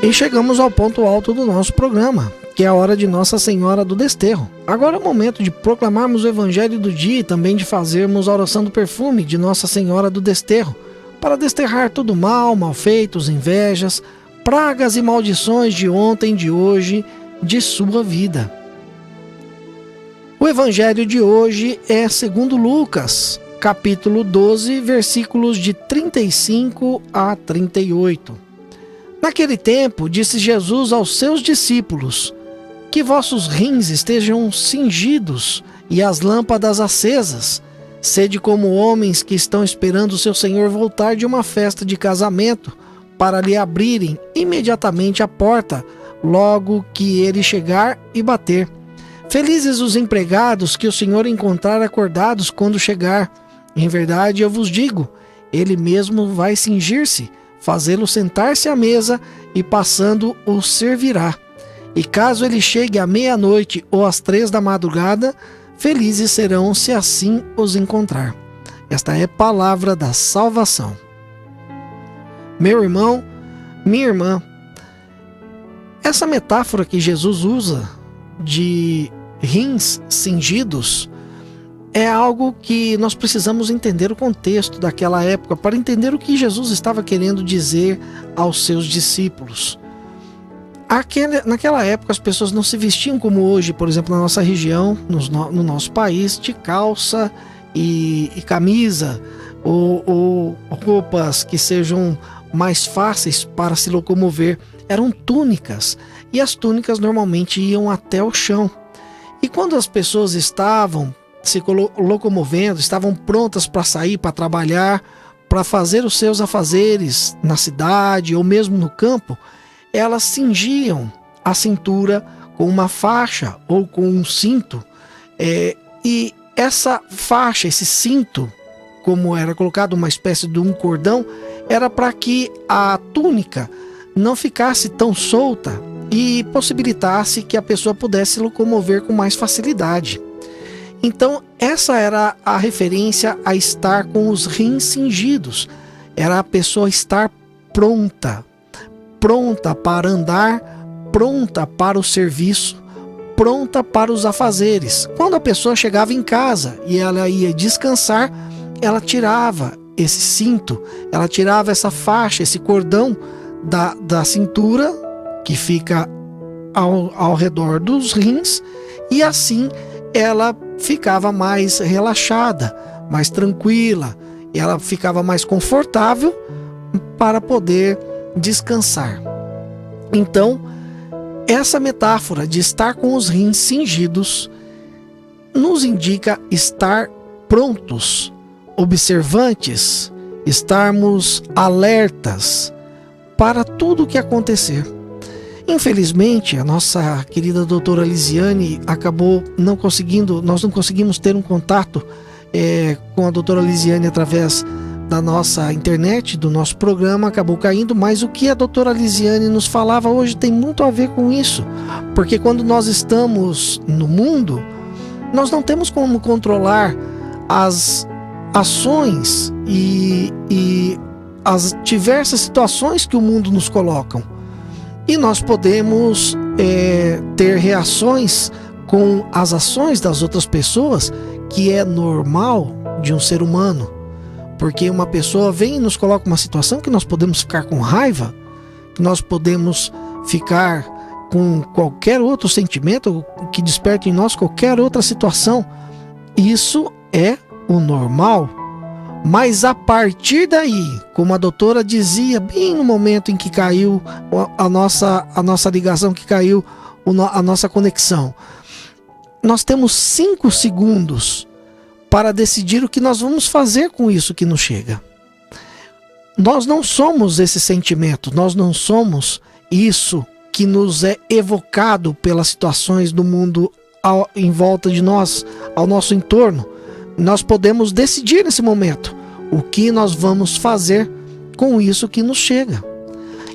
E chegamos ao ponto alto do nosso programa, que é a hora de Nossa Senhora do Desterro. Agora é o momento de proclamarmos o Evangelho do dia e também de fazermos a oração do perfume de Nossa Senhora do Desterro, para desterrar todo mal, malfeitos, invejas, pragas e maldições de ontem, de hoje, de sua vida. O Evangelho de hoje é segundo Lucas, capítulo 12, versículos de 35 a 38. Naquele tempo, disse Jesus aos seus discípulos: que vossos rins estejam cingidos e as lâmpadas acesas. Sede como homens que estão esperando o seu Senhor voltar de uma festa de casamento, para lhe abrirem imediatamente a porta, logo que ele chegar e bater. Felizes os empregados que o Senhor encontrar acordados quando chegar. Em verdade, eu vos digo, ele mesmo vai cingir-se, fazê-lo sentar-se à mesa e passando o servirá. E caso ele chegue à meia-noite ou às 3 da madrugada, felizes serão se assim os encontrar. Esta é palavra da salvação. Meu irmão, minha irmã, essa metáfora que Jesus usa de rins cingidos é algo que nós precisamos entender o contexto daquela época para entender o que Jesus estava querendo dizer aos seus discípulos. Naquela época as pessoas não se vestiam como hoje, por exemplo, na nossa região, no nosso país, de calça e camisa ou roupas que sejam mais fáceis para se locomover. Eram túnicas e as túnicas normalmente iam até o chão. E quando as pessoas estavam se locomovendo, estavam prontas para sair, para trabalhar, para fazer os seus afazeres na cidade ou mesmo no campo, elas cingiam a cintura com uma faixa ou com um cinto. E essa faixa, esse cinto, como era colocado uma espécie de um cordão, era para que a túnica não ficasse tão solta e possibilitasse que a pessoa pudesse se locomover com mais facilidade. Então, essa era a referência a estar com os rins cingidos. Era a pessoa estar pronta para andar, pronta para o serviço, pronta para os afazeres. Quando a pessoa chegava em casa e ela ia descansar, ela tirava esse cinto, ela tirava essa faixa, esse cordão da cintura, que fica ao redor dos rins, e assim ela ficava mais relaxada, mais tranquila, e ela ficava mais confortável para poder descansar. Então, essa metáfora de estar com os rins cingidos nos indica estar prontos, observantes, estarmos alertas para tudo o que acontecer. Infelizmente, a nossa querida doutora Lisiane acabou nós não conseguimos ter um contato com a doutora Lisiane através da nossa internet, do nosso programa, acabou caindo, mas o que a doutora Lisiane nos falava hoje tem muito a ver com isso, porque quando nós estamos no mundo, nós não temos como controlar as ações e as diversas situações que o mundo nos coloca. E nós podemos ter reações com as ações das outras pessoas, que é normal de um ser humano. Porque uma pessoa vem e nos coloca uma situação que nós podemos ficar com raiva, que nós podemos ficar com qualquer outro sentimento que desperte em nós qualquer outra situação. Isso é o normal. Mas a partir daí, como a doutora dizia, bem no momento em que caiu a nossa ligação, que caiu a nossa conexão, nós temos 5 segundos para decidir o que nós vamos fazer com isso que nos chega. Nós não somos esse sentimento, nós não somos isso que nos é evocado pelas situações do mundo em volta de nós, ao nosso entorno. Nós podemos decidir nesse momento o que nós vamos fazer com isso que nos chega.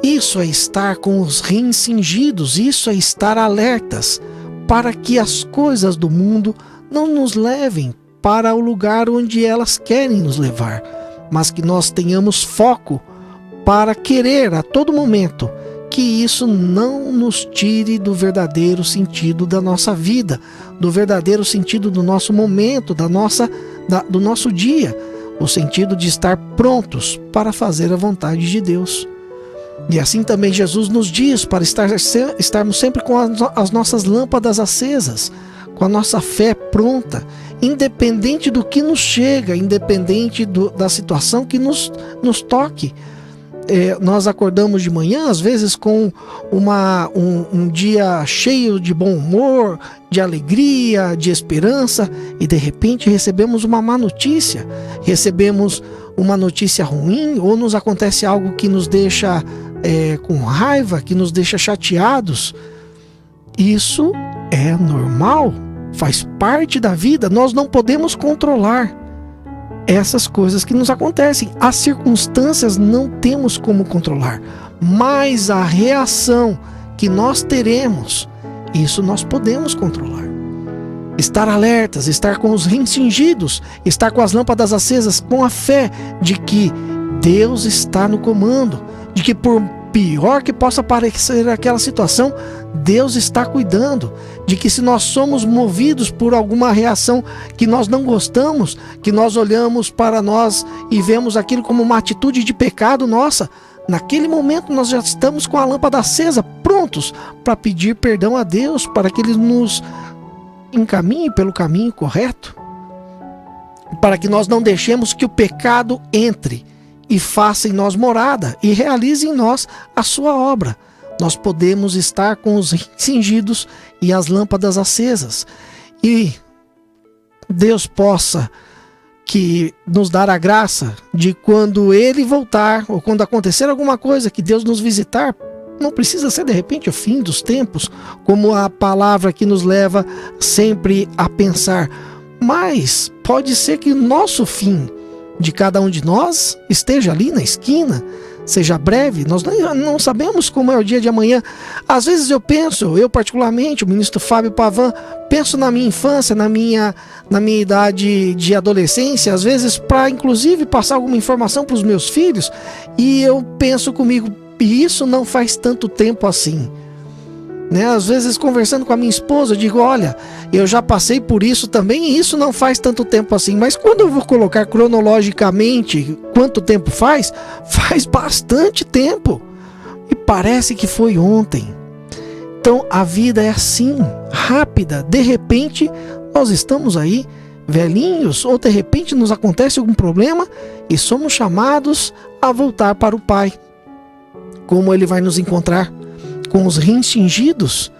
Isso é estar com os rins cingidos, isso é estar alertas para que as coisas do mundo não nos levem para o lugar onde elas querem nos levar, mas que nós tenhamos foco para querer a todo momento que isso não nos tire do verdadeiro sentido da nossa vida, do verdadeiro sentido do nosso momento, do nosso dia, o sentido de estar prontos para fazer a vontade de Deus. E assim também Jesus nos diz para estarmos sempre com as nossas lâmpadas acesas, com a nossa fé pronta, independente do que nos chega, independente da situação que nos toque. Nós acordamos de manhã, às vezes com um dia cheio de bom humor, de alegria, de esperança, e de repente recebemos uma má notícia, recebemos uma notícia ruim, ou nos acontece algo que nos deixa com raiva, que nos deixa chateados. Isso é normal, faz parte da vida. Nós não podemos controlar essas coisas que nos acontecem. As circunstâncias não temos como controlar, mas a reação que nós teremos, isso nós podemos controlar. Estar alertas, estar com os rins cingidos, estar com as lâmpadas acesas, com a fé de que Deus está no comando, de que por pior que possa parecer aquela situação, Deus está cuidando, de que se nós somos movidos por alguma reação que nós não gostamos, que nós olhamos para nós e vemos aquilo como uma atitude de pecado nossa, naquele momento nós já estamos com a lâmpada acesa, prontos para pedir perdão a Deus, para que Ele nos encaminhe pelo caminho correto, para que nós não deixemos que o pecado entre e faça em nós morada e realize em nós a sua obra. Nós podemos estar com os cingidos e as lâmpadas acesas, e Deus possa que nos dar a graça de, quando Ele voltar, ou quando acontecer alguma coisa, que Deus nos visitar, não precisa ser de repente o fim dos tempos, como a palavra que nos leva sempre a pensar, mas pode ser que o nosso fim de cada um de nós esteja ali na esquina, seja breve. Nós não sabemos como é o dia de amanhã. Às vezes eu particularmente, o ministro Fábio Pavan, penso na minha infância, na minha idade de adolescência, às vezes para inclusive passar alguma informação para os meus filhos, e eu penso comigo, e isso não faz tanto tempo assim. Às vezes, conversando com a minha esposa, eu digo, olha, eu já passei por isso também, e isso não faz tanto tempo assim. Mas quando eu vou colocar cronologicamente quanto tempo faz bastante tempo, e parece que foi ontem. Então a vida é assim, rápida. De repente nós estamos aí velhinhos, ou de repente nos acontece algum problema e somos chamados a voltar para o Pai. Como Ele vai nos encontrar? Com os rins cingidos,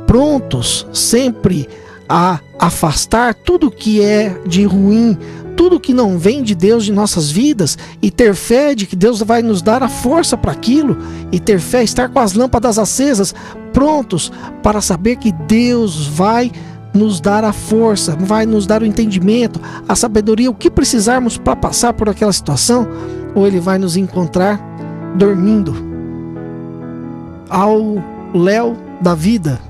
prontos sempre a afastar tudo que é de ruim, tudo que não vem de Deus de nossas vidas, e ter fé de que Deus vai nos dar a força para aquilo, e ter fé, estar com as lâmpadas acesas, prontos para saber que Deus vai nos dar a força, vai nos dar o entendimento, a sabedoria, o que precisarmos para passar por aquela situação, ou Ele vai nos encontrar dormindo ao léu da vida.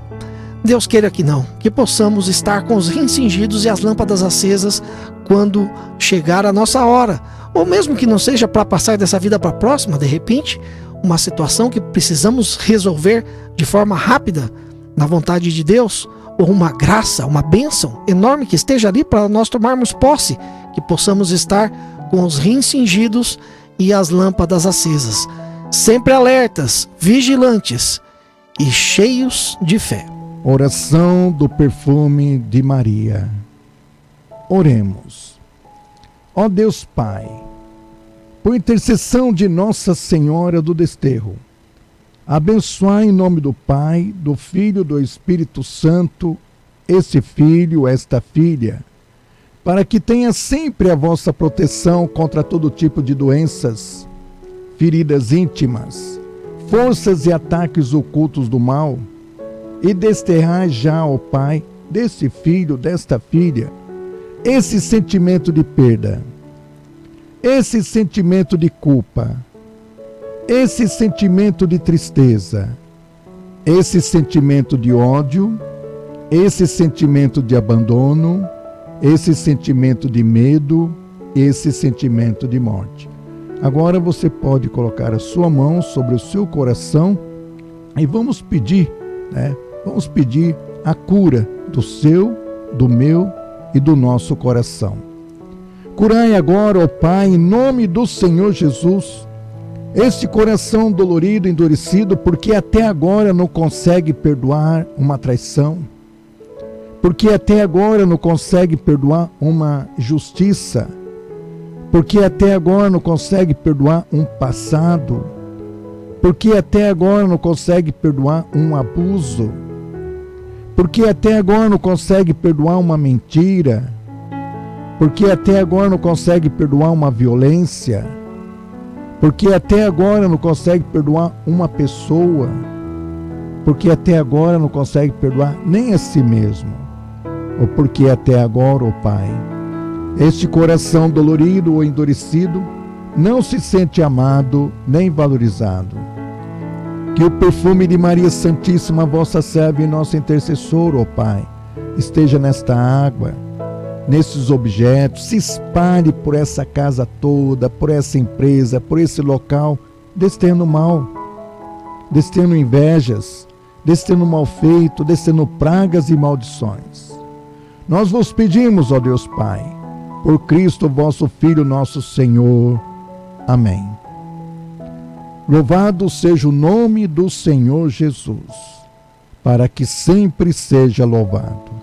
Deus queira que não, que possamos estar com os rins cingidos e as lâmpadas acesas quando chegar a nossa hora, ou mesmo que não seja para passar dessa vida para a próxima, de repente, uma situação que precisamos resolver de forma rápida, na vontade de Deus, ou uma graça, uma bênção enorme que esteja ali para nós tomarmos posse, que possamos estar com os rins cingidos e as lâmpadas acesas, sempre alertas, vigilantes e cheios de fé. Oração do perfume de Maria. Oremos. Ó Deus Pai, por intercessão de Nossa Senhora do Desterro, abençoai em nome do Pai, do Filho e do Espírito Santo esse filho, esta filha, para que tenha sempre a vossa proteção contra todo tipo de doenças, feridas íntimas, forças e ataques ocultos do mal, e desterrar já, ó Pai, desse filho, desta filha, esse sentimento de perda, esse sentimento de culpa, esse sentimento de tristeza, esse sentimento de ódio, esse sentimento de abandono, esse sentimento de medo, esse sentimento de morte. Agora você pode colocar a sua mão sobre o seu coração E vamos pedir, né? Vamos pedir a cura do seu, do meu e do nosso coração. Curai agora, ó Pai, em nome do Senhor Jesus, este coração dolorido, endurecido, porque até agora não consegue perdoar uma traição, porque até agora não consegue perdoar uma injustiça, porque até agora não consegue perdoar um passado, porque até agora não consegue perdoar um abuso, porque até agora não consegue perdoar uma mentira, porque até agora não consegue perdoar uma violência, porque até agora não consegue perdoar uma pessoa, porque até agora não consegue perdoar nem a si mesmo, ou porque até agora, ó Pai, este coração dolorido ou endurecido não se sente amado nem valorizado. Que o perfume de Maria Santíssima, vossa serva e nossa intercessora, ó Pai, esteja nesta água, nesses objetos, se espalhe por essa casa toda, por essa empresa, por esse local, descendo mal, descendo invejas, descendo mal feito, descendo pragas e maldições. Nós vos pedimos, ó Deus Pai, por Cristo vosso Filho, nosso Senhor. Amém. Louvado seja o nome do Senhor Jesus, para que sempre seja louvado.